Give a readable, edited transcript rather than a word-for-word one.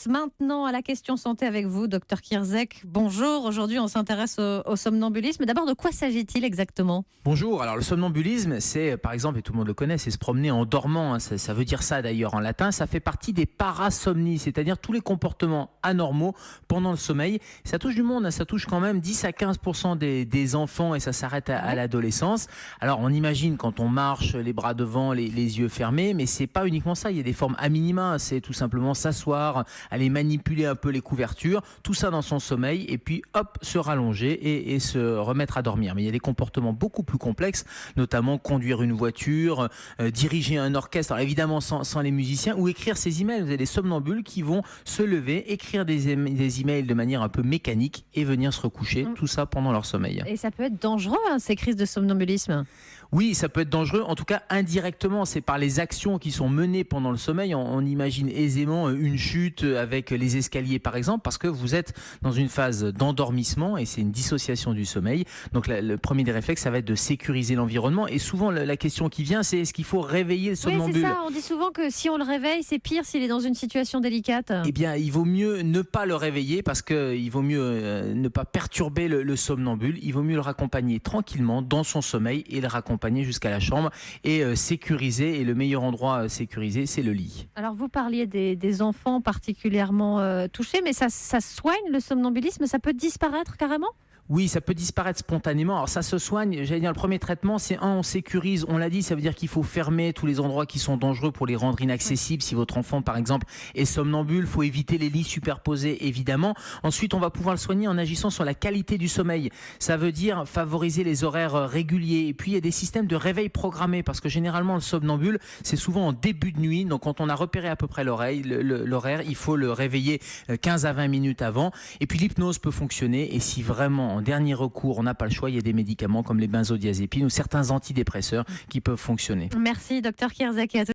passe maintenant à la question santé avec vous, docteur Kierzek. Bonjour, aujourd'hui on s'intéresse au somnambulisme. D'abord, de quoi s'agit-il exactement ? Bonjour, alors le somnambulisme, c'est par exemple, et tout le monde le connaît, c'est se promener en dormant, hein. Ça veut dire ça d'ailleurs en latin, ça fait partie des parasomnies, c'est-à-dire tous les comportements anormaux pendant le sommeil. Ça touche du monde, hein. Ça touche quand même 10 à 15% des enfants et ça s'arrête à l'adolescence. Alors on imagine quand on marche, les bras devant, les yeux fermés, mais c'est pas uniquement ça, il y a des formes à minima, c'est tout simplement s'asseoir, aller manipuler un peu les couvertures, tout ça dans son sommeil, et puis hop, se rallonger et se remettre à dormir. Mais il y a des comportements beaucoup plus complexes, notamment conduire une voiture, diriger un orchestre, alors évidemment sans les musiciens, ou écrire ses emails. Vous avez des somnambules qui vont se lever, écrire des emails de manière un peu mécanique et venir se recoucher, tout ça pendant leur sommeil. Et ça peut être dangereux, hein, ces crises de somnambulisme. Oui, ça peut être dangereux, en tout cas indirectement, c'est par les actions qui sont menées pendant le sommeil. On imagine aisément une chute avec les escaliers par exemple, parce que vous êtes dans une phase d'endormissement et c'est une dissociation du sommeil. Donc le premier des réflexes, ça va être de sécuriser l'environnement, et souvent la question qui vient, c'est est-ce qu'il faut réveiller le somnambule ? Oui, c'est ça, on dit souvent que si on le réveille, c'est pire s'il est dans une situation délicate. Eh bien, il vaut mieux ne pas le réveiller parce qu'il vaut mieux ne pas perturber le somnambule. Il vaut mieux le raccompagner tranquillement dans son sommeil et le raccompagner jusqu'à la chambre et sécuriser. Et le meilleur endroit sécurisé, c'est le lit. Alors, vous parliez des enfants particulièrement touchés, mais ça soigne le somnambulisme ? Ça peut disparaître carrément ? Oui, ça peut disparaître spontanément. Alors ça se soigne, j'allais dire, le premier traitement, c'est on sécurise, on l'a dit, ça veut dire qu'il faut fermer tous les endroits qui sont dangereux pour les rendre inaccessibles. Si votre enfant, par exemple, est somnambule, il faut éviter les lits superposés, évidemment. Ensuite, on va pouvoir le soigner en agissant sur la qualité du sommeil. Ça veut dire favoriser les horaires réguliers. Et puis, il y a des systèmes de réveil programmés, parce que généralement, le somnambule, c'est souvent en début de nuit. Donc, quand on a repéré à peu près l'horaire, il faut le réveiller 15 à 20 minutes avant. Et puis, l'hypnose peut fonctionner. Et si vraiment, en dernier recours, on n'a pas le choix, il y a des médicaments comme les benzodiazépines ou certains antidépresseurs qui peuvent fonctionner. Merci, docteur Kierzek.